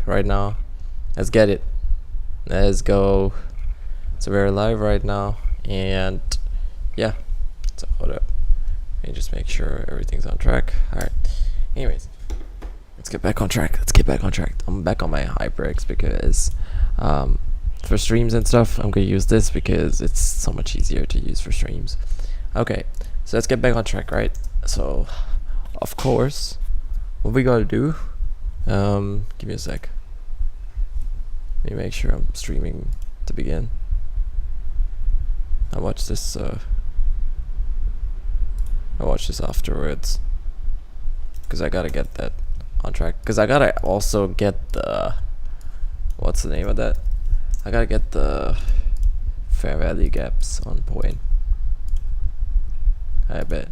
Right now. Let's get it. Let's go. So we're live right now, and yeah. So hold up. Let me just make sure everything's on track. All right. Anyways, let's get back on track. I'm back on my HyperX because for streams and stuff, I'm gonna use this because it's so much easier to use for streams. Okay. So let's get back on track, right? So, of course, what we gotta do. Give me a sec. Let me make sure I'm streaming to begin. I'll watch this afterwards, because I gotta get that on track, because I gotta also get the, what's the name of that? I gotta get the fair value gaps on point. I bet.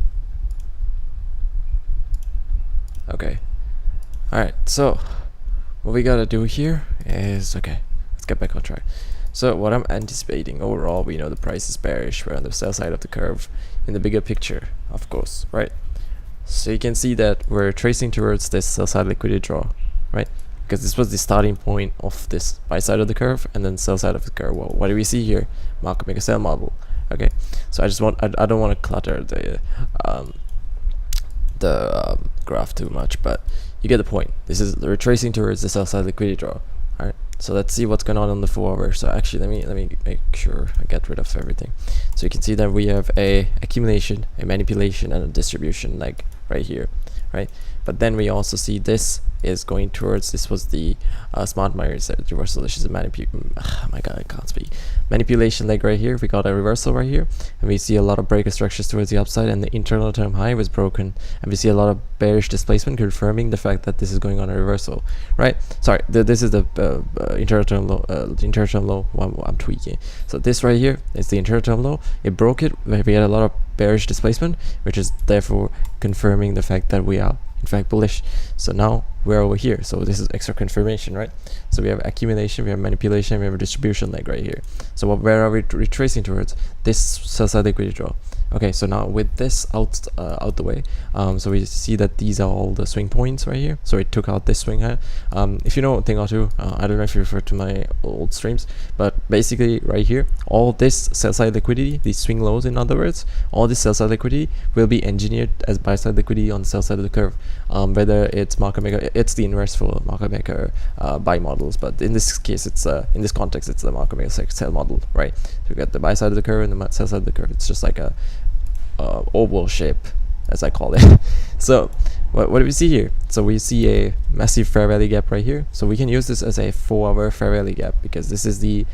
Okay. Alright, so what we gotta do here is, okay, let's get back on track. So what I'm anticipating overall, we know the price is bearish, we're on the sell side of the curve in the bigger picture, of course, right? So you can see that we're tracing towards this sell side liquidity draw, right? Because this was the starting point of this buy side of the curve and then sell side of the curve. Well, what do we see here? Market maker sell model. Okay, so I don't want to clutter the graph too much, but you get the point. This is retracing towards the sell side liquidity draw. All right, so let's see what's going on the 4 hour. So actually, let me make sure I get rid of everything. So you can see that we have a accumulation, a manipulation, and a distribution leg right here, right? But then we also see this is going towards, this was the smart buyer reversal. This is a oh my god, I can't speak. Manipulation leg right here. We got a reversal right here, and we see a lot of breaker structures towards the upside, and the internal term high was broken, and we see a lot of bearish displacement confirming the fact that this is going on a reversal, right? Sorry, this is the internal term low. Internal term low. I'm tweaking. So this right here is the internal term low. It broke it. We had a lot of bearish displacement, which is therefore confirming the fact that we are in fact bullish. So now we're over here, so this is extra confirmation, right? So we have accumulation, we have manipulation, we have a distribution leg right here. So where are we retracing towards? This sell side liquidity draw. Okay, so now with this out the way, so we see that these are all the swing points right here. So it took out this swing high. If you know a thing or two, I don't know if you refer to my old streams, but basically right here, all this sell side liquidity, these swing lows in other words, all this sell side liquidity will be engineered as buy side liquidity on the sell side of the curve. Whether it's market maker, it's the inverse for market maker buy models, but in this case, it's in this context, it's the market maker sell model, right? So we got the buy side of the curve and the sell side of the curve. It's just like a oval shape, as I call it. So what do we see here? So we see a massive fair value gap right here. So we can use this as a 4 hour fair value gap, because this is the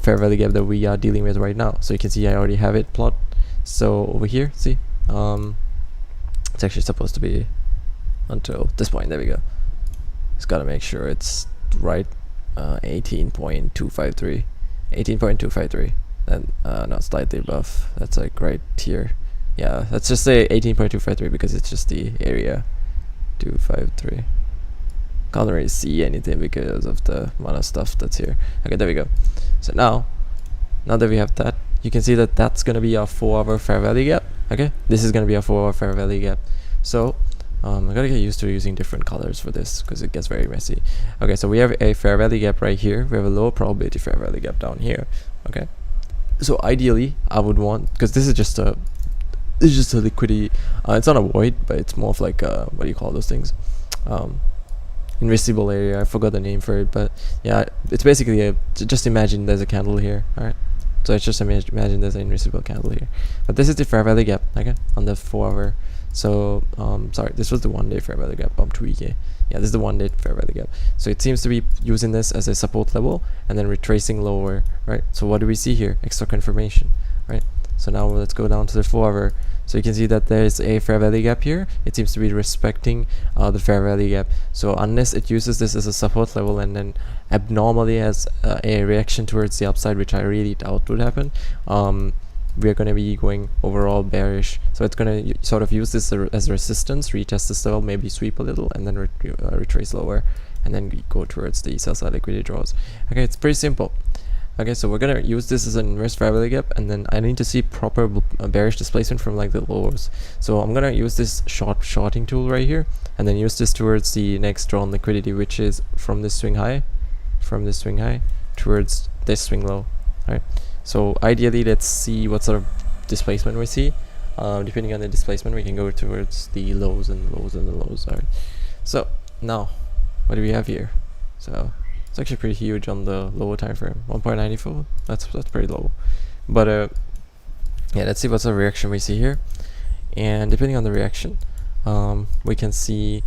fair value gap that we are dealing with right now. So you can see I already have it plot. So over here, see, it's actually supposed to be until this point. There we go. Just gotta make sure it's right. 18.253, 18.253, and not slightly above. That's like right here. Yeah, let's just say 18.253 because it's just the area. 253. Can't really see anything because of the amount of stuff that's here. Okay, there we go. So now that we have that, you can see that that's gonna be our 4 hour fair value gap. Okay, this is gonna be our 4 hour fair value gap. So I gotta get used to using different colors for this because it gets very messy. Okay, so we have a fair value gap right here. We have a low probability fair value gap down here. Okay, so ideally I would want, because this is just a liquidity, it's not a void, but it's more of like what do you call those things, invisible area. I forgot the name for it, but yeah, it's basically just imagine there's a candle here. All right, so it's just imagine there's an invisible candle here, but this is the fair value gap, okay, on the 4 hour. So sorry, this was the 1 day fair value gap. I'm tweaking. Yeah, this is the 1 day fair value gap. So it seems to be using this as a support level and then retracing lower, right? So what do we see here? Extra confirmation, right? So now let's go down to the 4 hour. So you can see that there is a fair value gap here. It seems to be respecting the fair value gap. So unless it uses this as a support level and then abnormally has a reaction towards the upside, which I really doubt would happen, we are going to be going overall bearish. So it's going to sort of use this as resistance, retest this level, maybe sweep a little, and then retrace lower, and then go towards the sell side liquidity draws. Okay, it's pretty simple. Okay, so we're gonna use this as an inverse fair value gap, and then I need to see proper bearish displacement from like the lows. So I'm gonna use this shorting tool right here, and then use this towards the next drawn liquidity, which is from this swing high, towards this swing low. All right. So ideally, let's see what sort of displacement we see. Depending on the displacement, we can go towards the lows and lows and the lows. All right. So now, what do we have here? So it's actually pretty huge on the lower time frame, 1.94. That's pretty low. But yeah, let's see what's the reaction we see here. And depending on the reaction, we can see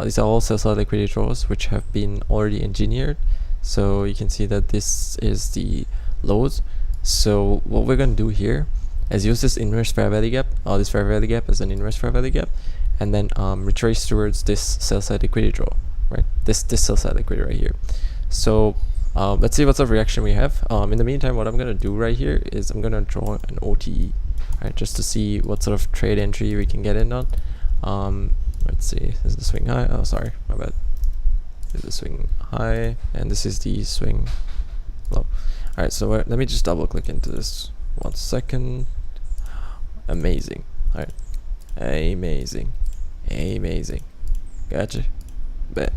these are all sell-side liquidity draws which have been already engineered. So you can see that this is the lows. So what we're going to do here is use this inverse fair value gap, this fair value gap as an inverse fair value gap, and then retrace towards this sell-side liquidity draw, right? This sell-side liquidity right here. So let's see what sort of reaction we have. In the meantime, what I'm going to do right here is I'm going to draw an OTE, right, just to see what sort of trade entry we can get in on. Let's see, this is the swing high. Oh, sorry, my bad. This is the swing high, and this is the swing low. All right, so let me just double click into this 1 second. Amazing. All right, amazing. Gotcha. Bet.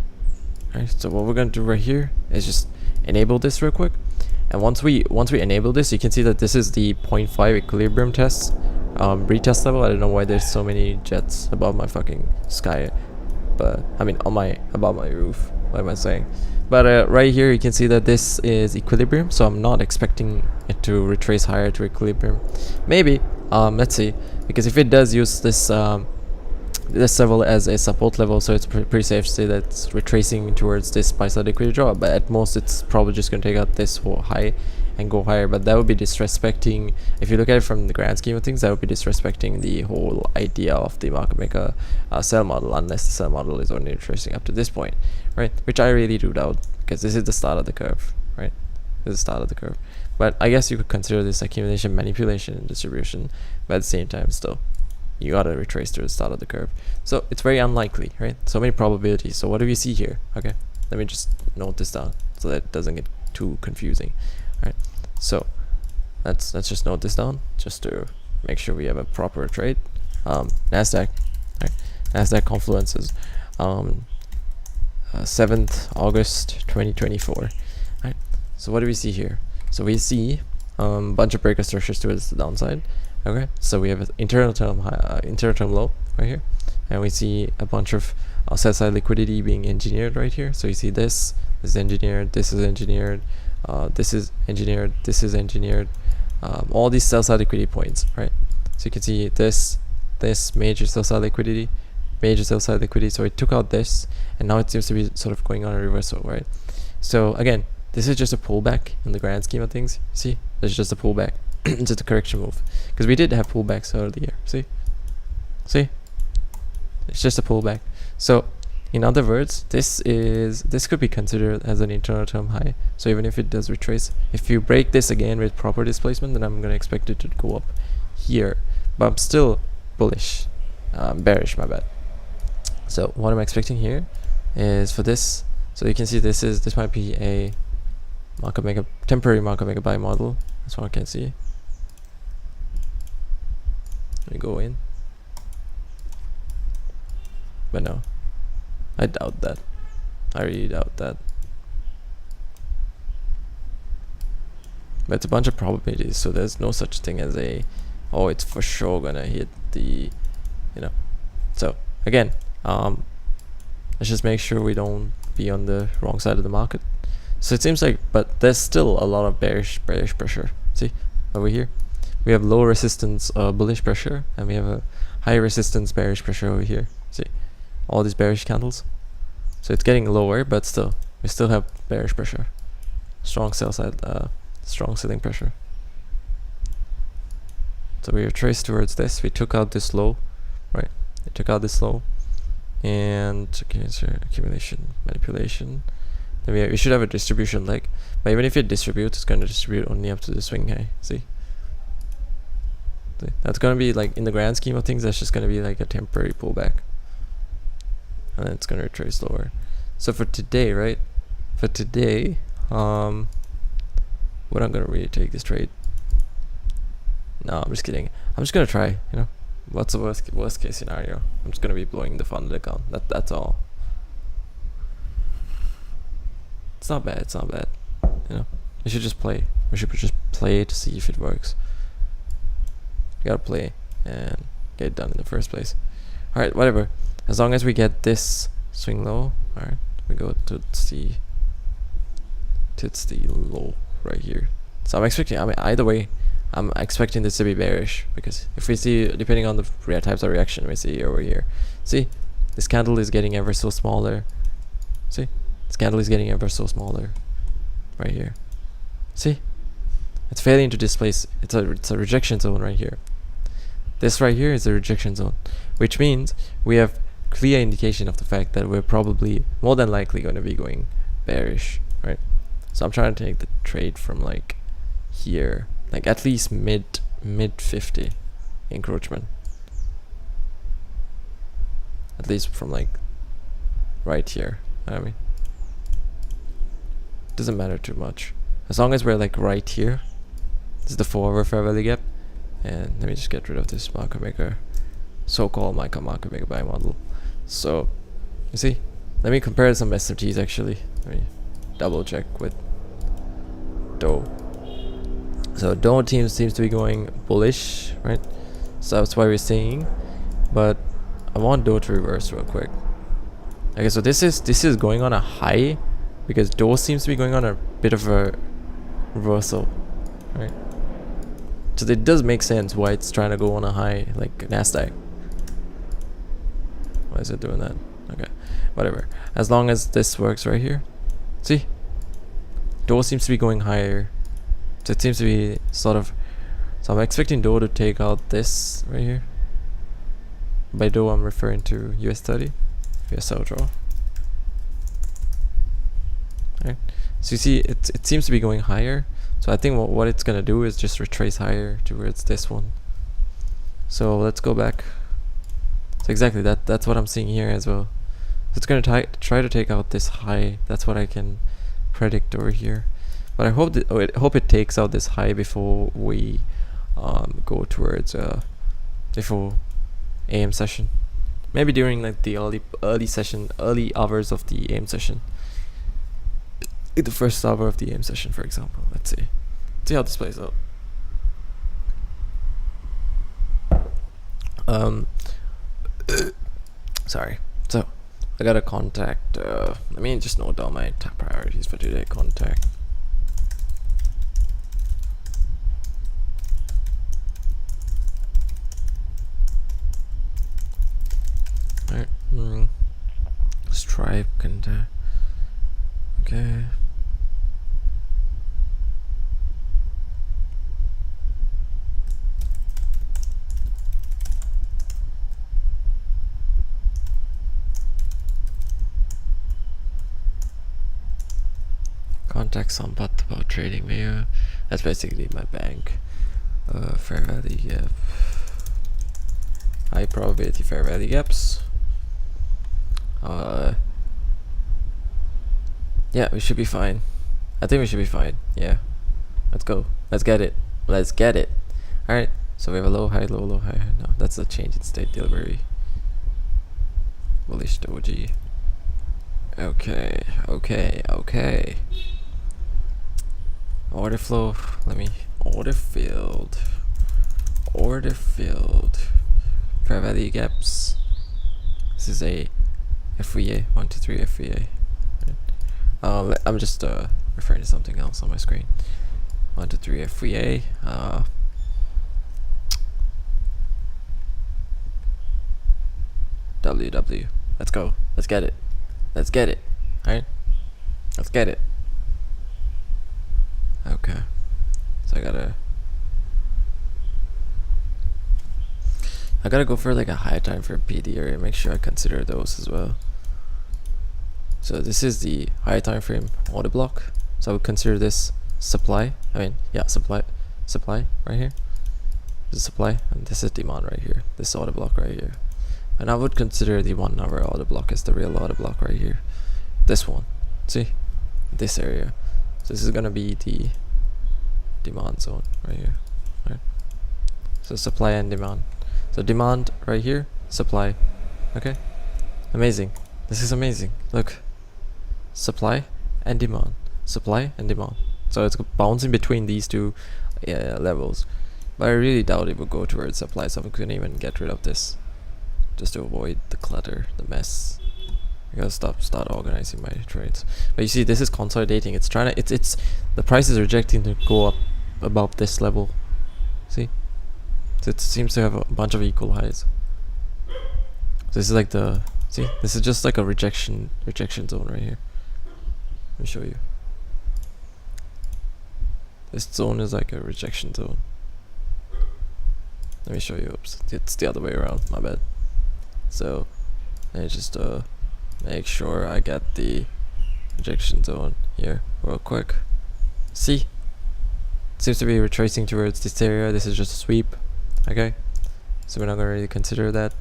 Alright, so what we're gonna do right here is just enable this real quick, and once we enable this, you can see that this is the 0.5 equilibrium test, retest level. I don't know why there's so many jets above my fucking sky, but I mean above my roof. What am I saying? But right here you can see that this is equilibrium, so I'm not expecting it to retrace higher to equilibrium. Maybe, let's see, because if it does use this this level as a support level, so it's pretty safe to say that it's retracing towards this buy-side liquidity draw, but at most it's probably just going to take out this whole high and go higher. But that would be disrespecting, if you look at it from the grand scheme of things, that would be disrespecting the whole idea of the market maker sell model, unless the sell model is only retracing up to this point, right? Which I really do doubt, because this is the start of the curve, right? This is the start of the curve. But I guess you could consider this accumulation, manipulation, and distribution, but at the same time still, you gotta retrace to the start of the curve. So it's very unlikely, right? So many probabilities. So what do we see here? Okay, let me just note this down so that it doesn't get too confusing. All right, so let's just note this down just to make sure we have a proper trade. NASDAQ, right? NASDAQ confluences, 7th August 2024. Right. So what do we see here? So we see a bunch of breaker structures towards the downside. Okay, so we have an internal term high, internal term low right here, and we see a bunch of sell side liquidity being engineered right here. So you see this is engineered, this is engineered, this is engineered, this is engineered, all these sell side liquidity points, right? So you can see this major sell side liquidity, so it took out this, and now it seems to be sort of going on a reversal, right? So again, this is just a pullback in the grand scheme of things. See, there's just a pullback. Just a correction move, because we did have pullbacks earlier. See, it's just a pullback. So in other words, this could be considered as an internal term high. So even if it does retrace, if you break this again with proper displacement, then I'm going to expect it to go up here, but I'm still bullish, bearish, my bad. So what I'm expecting here is for this, so you can see this might be a temporary market maker buy model. That's what I can see. Let me go in, but no, I doubt that. I really doubt that. But it's a bunch of probabilities, so there's no such thing as a, oh, it's for sure gonna hit the, So again, let's just make sure we don't be on the wrong side of the market. So it seems like, but there's still a lot of bearish pressure. See over here, we have low resistance bullish pressure, and we have a high resistance bearish pressure over here. See all these bearish candles. So it's getting lower, but still we still have bearish pressure, strong sell side, strong selling pressure. So we retraced towards this. We took out this low, right? We took out this low, and okay, so accumulation, manipulation. Then we should have a distribution leg, but even if it distributes, it's going to distribute only up to the swing high. See, that's going to be like, in the grand scheme of things, that's just going to be like a temporary pullback, and then it's going to retrace lower. So for today, right? For today, we're not gonna really take this trade. No, I'm just kidding. I'm just gonna try, you know. What's the worst case scenario? I'm just gonna be blowing the funded account. That's all. It's not bad, it's not bad. You know. We should just play. We should just play to see if it works. You gotta play and get it done in the first place. Alright, whatever. As long as we get this swing low, alright, we go to the low right here. So I'm expecting, I mean, either way, I'm expecting this to be bearish, because if we see, depending on the types of reaction we see over here, see, this candle is getting ever so smaller. See, this candle is getting ever so smaller right here. See, it's failing to displace. It's a rejection zone right here. This right here is a rejection zone, which means we have clear indication of the fact that we're probably more than likely going to be going bearish, right? So I'm trying to take the trade from like here, like at least mid 50 encroachment, at least from like right here. I mean, doesn't matter too much as long as we're like right here. This is the 4-hour fair value gap, and let me just get rid of this market maker, so-called market maker buy model. So you see, let me compare some SMTs actually. Let me double check with Dow. So Dow team seems to be going bullish, right? So that's why we're seeing, but I want Dow to reverse real quick. Okay, so this is going on a high, because Dow seems to be going on a bit of a reversal, right? So it does make sense why it's trying to go on a high like NASDAQ. Why is it doing that? Okay, whatever. As long as this works right here. See? Dow seems to be going higher. So it seems to be sort of... So I'm expecting Dow to take out this right here. By Dow I'm referring to US30. US draw. Right? So you see it seems to be going higher. So I think what it's gonna do is just retrace higher towards this one. So let's go back. So exactly that's what I'm seeing here as well. So it's gonna try to take out this high. That's what I can predict over here. But I hope hope it takes out this high before we go towards before AM session. Maybe during like the early hours of the AM session. The first hour of the AM session, for example. Let's see how this plays out. Sorry. So I gotta contact. Let me just note down my top priorities for today. Contact. Alright. Stripe contact. Okay. Contact Sampat about trading mayor. That's basically my bank. Fair value gap. High probability fair value gaps. Yeah, we should be fine. I think we should be fine. Yeah. Let's go. Let's get it. Let's get it. Alright. So we have a low, high, low, low, high. No, that's a change in state delivery. Bullish doji. Okay. Okay. Okay. Order flow. Let me. Order filled. Order filled. Fair value gaps. This is a FVA. 1, 2, 3 FVA. I'm just referring to something else on my screen. 1, 2, 3 FVA. WW. Let's go. Let's get it. Let's get it. Alright? Let's get it. Okay. So I gotta go for like a high time for PD area. Make sure I consider those as well. So this is the high time frame order block. So I would consider this supply. I mean, yeah, supply right here. This is supply, and this is demand right here. This order block right here. And I would consider the 1 hour order block as the real order block right here. This one. See? This area. So this is gonna be the demand zone right here. Right. So supply and demand. So demand right here, supply. Okay. Amazing. This is amazing. Look. Supply and demand. Supply and demand. So it's bouncing between these two levels. But I really doubt it will go towards supply, so I'm gonna even get rid of this. Just to avoid the clutter, the mess. I gotta start organizing my trades. But you see, this is consolidating. It's trying to, it's the price is rejecting to go up above this level. See? So it seems to have a bunch of equal highs. So this is like the, see, this is just like a rejection zone right here. Let me show you. This zone is like a rejection zone. Let me show you. Oops, it's the other way around. My bad. So, let me just make sure I get the rejection zone here real quick. See? Seems to be retracing towards this area. This is just a sweep. Okay? So we're not gonna really consider that.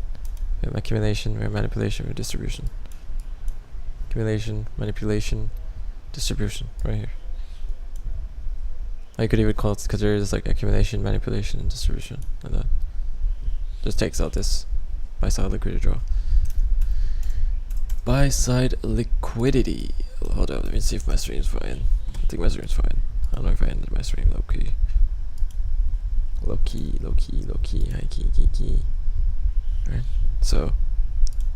We have accumulation, we have manipulation, we have distribution. Accumulation, manipulation, distribution, right here. I could even call it, because there is like accumulation, manipulation, and distribution, like that. Just takes out this buy side liquidity draw. Buy side liquidity. Hold on, let me see if my stream's fine. I think my stream's fine. I don't know if I ended my stream low key. Low key, high key. Alright, so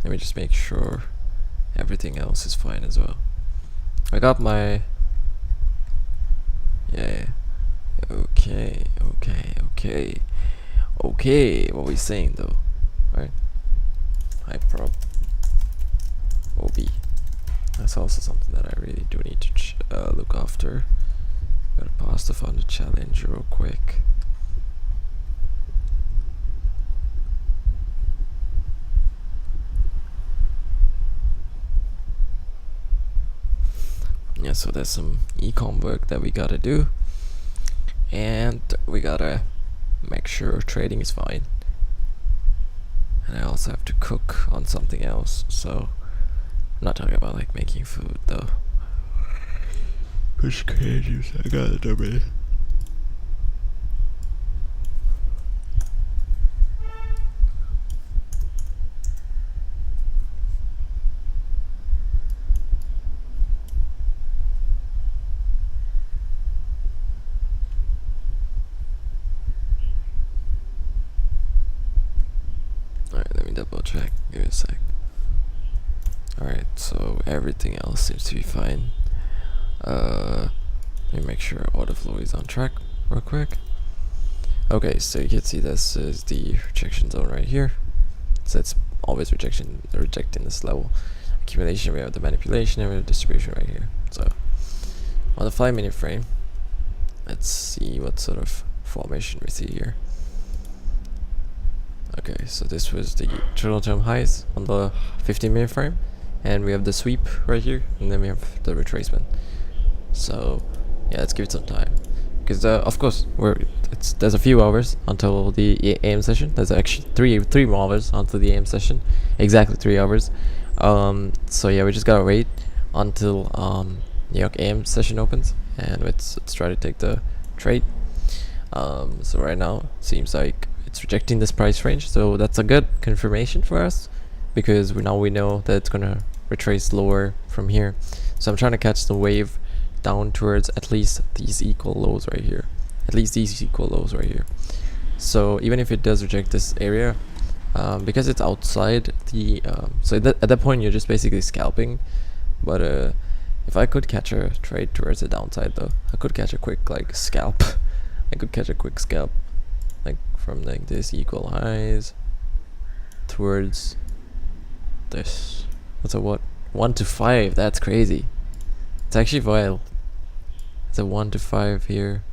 let me just make sure everything else is fine as well. I got my, yeah. Okay, what we saying though, right? High prob OB. That's also something that I really do need to look after. Gotta pass the fund challenge real quick. Yeah, so there's some econ work that we gotta do. And we gotta make sure trading is fine. And I also have to cook on something else, so I'm not talking about like making food though. Which can't use, I got it already. Alright, let me double check. Give me a sec. Alright, so everything else seems to be fine. Let me make sure order flow is on track real quick. Okay, so you can see this is the rejection zone right here. So it's always rejecting this level. Accumulation, we have the manipulation, and we have distribution right here. So on the 5-minute frame, let's see what sort of formation we see here. Okay, so this was the total term highs on the 15-minute frame, and we have the sweep right here, and then we have the retracement. So yeah, let's give it some time, because of course there's a few hours until the AM session. There's actually three more hours until the AM session, exactly 3 hours. So yeah, we just gotta wait until New York AM session opens, and let's try to take the trade. So right now seems like it's rejecting this price range, so that's a good confirmation for us, because we know that it's gonna retrace lower from here. So I'm trying to catch the wave down towards at least these equal lows right here, So even if it does reject this area, because it's outside the so at that point you're just basically scalping. But if I could catch a trade towards the downside though, I could catch a quick like scalp. Like from like this equal highs towards this. That's a what? 1 to 5. That's crazy. It's actually vile. It's a 1 to 5 here,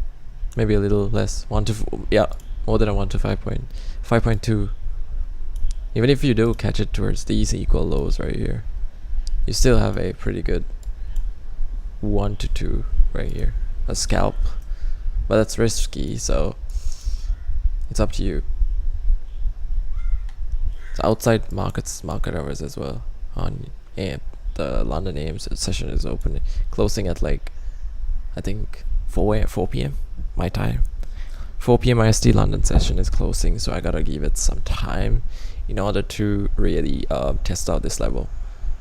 maybe a little less. 1 to yeah, more than a 1 to 5.2. Even if you do catch it towards these equal lows right here, you still have a pretty good 1 to 2 right here, a scalp. But that's risky, so it's up to you. It's outside market hours as well. On AM, the London AM session is open, closing at like I think 4 p.m. my time. 4 p.m. IST London session is closing, so I gotta give it some time in order to really test out this level.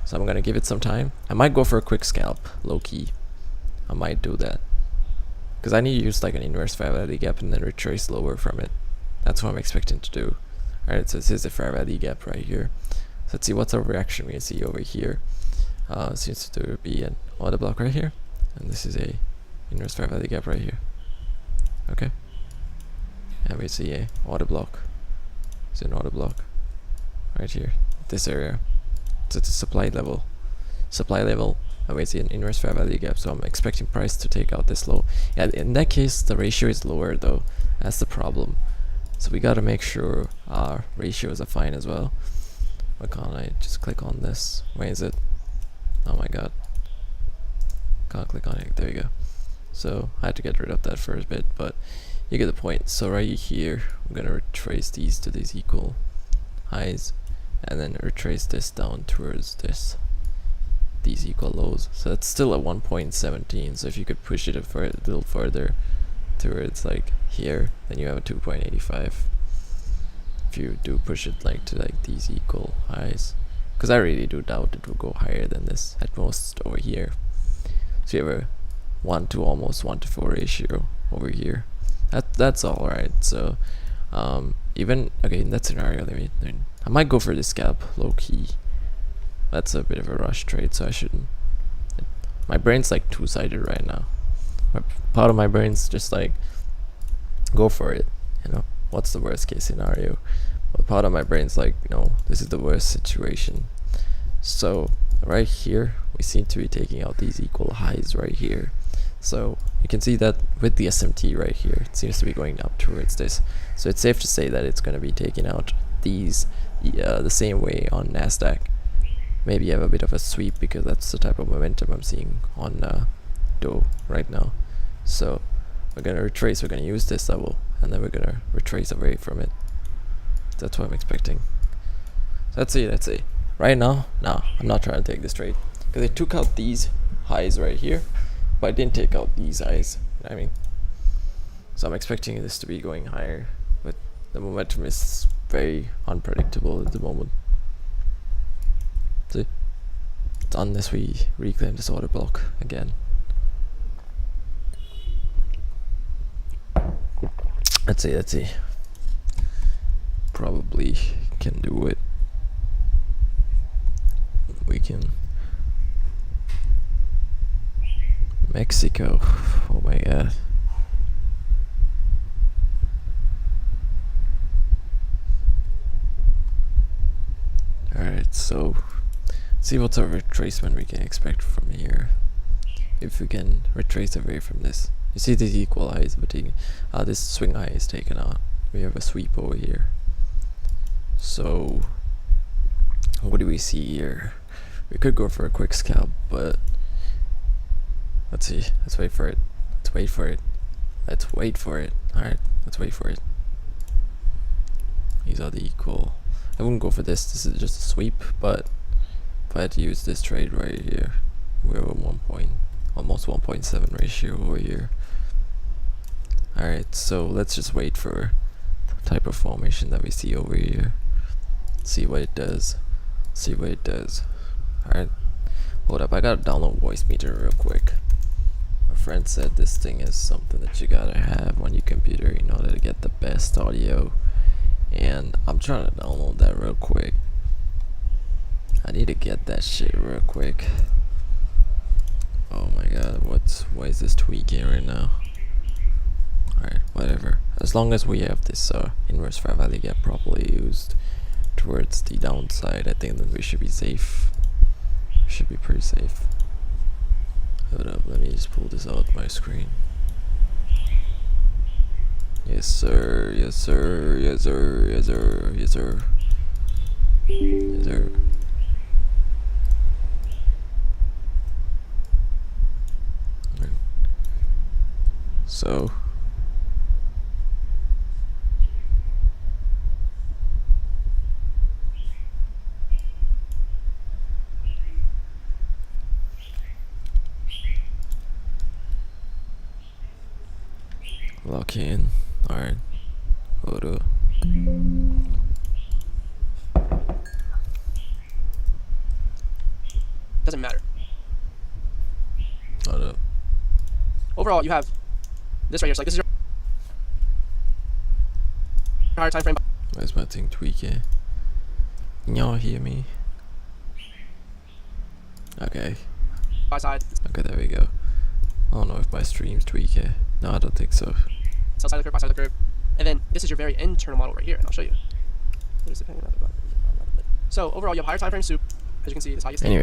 So I'm gonna give it some time. I might go for a quick scalp, low key. I might do that because I need to use like an inverse fair value gap and then retrace lower from it. That's what I'm expecting to do. Alright, so this is the fair value gap right here. So let's see what's our reaction we see over here. Seems to be an order block right here, and this is a inverse fair value gap right here. Okay, and we see a order block. It's an order block right here, this area. So it's a supply level, and we see an inverse fair value gap. So I'm expecting price to take out this low. Yeah, in that case, the ratio is lower though. That's the problem. So we gotta make sure our ratios are fine as well. Why can't I just click on this? Where is it? Oh my god. Can't click on it. There you go. So I had to get rid of that for a bit, but you get the point. So right here, I'm gonna retrace these to these equal highs, and then retrace this down towards these equal lows. So that's still at 1.17. So if you could push it a little further towards like here, then you have a 2.85. If you do push it like to like these equal highs, because I really do doubt it will go higher than this, at most over here. So you have a 1 to almost 1 to 4 ratio over here. That's all right. So even okay, in that scenario, I might go for this scalp low key. That's a bit of a rush trade, so I shouldn't. My brain's like two-sided right now. Part of my brain's just like, go for it, you know, what's the worst case scenario? But part of my brain's like, no, this is the worst situation. So right here, we seem to be taking out these equal highs right here. So you can see that with the SMT right here, it seems to be going up towards this. So it's safe to say that it's going to be taking out these the same way on NASDAQ. Maybe have a bit of a sweep, because that's the type of momentum I'm seeing on Dow right now. So we're going to retrace, we're going to use this level, and then we're going to retrace away from it. That's what I'm expecting. So let's see. Right now, no, I'm not trying to take this trade, because it took out these highs right here, but it didn't take out these highs. I mean, so I'm expecting this to be going higher, but the momentum is very unpredictable at the moment. See, unless we reclaim this order block again. Let's see. Probably can do it. We can. Mexico. Oh my god. Alright, so see what sort of retracement we can expect from here. If we can retrace away from this. You see these equal highs, but this swing high is taken out. We have a sweep over here. So what do we see here? We could go for a quick scalp, but let's see. Let's wait for it. Alright, let's wait for it. These are the equal. I wouldn't go for this. This is just a sweep, but if I had to use this trade right here, we're at almost 1.7 ratio over here. Alright, so let's just wait for the type of formation that we see over here. See what it does. Alright, hold up, I gotta download voice meter real quick. My friend said this thing is something that you gotta have on your computer in order to get the best audio, and I'm trying to download that real quick. I need to get that shit real quick. Oh my god, why is this tweaking right now? Alright, whatever. As long as we have this inverse fair value gap properly used towards the downside, I think that we should be safe. Should be pretty safe. Hold up, let me just pull this out my screen. Yes sir, yes sir, yes sir, yes sir, yes sir, yes sir. So Lock in. Alright. Hold up. Doesn't matter. Hold up. Overall, you have this right here. So like this is your higher time frame. Where's my thing tweaking? Can y'all hear me? Okay. Buy side, Okay, there we go. I don't know if my stream's tweaking. No, I don't think so. sell side of the curve, buy side of the curve. And then this is your very internal model right here, and I'll show you. What is it hanging out the bottom? So overall, you have higher time frame soup. As you can see, this highest. Anyway.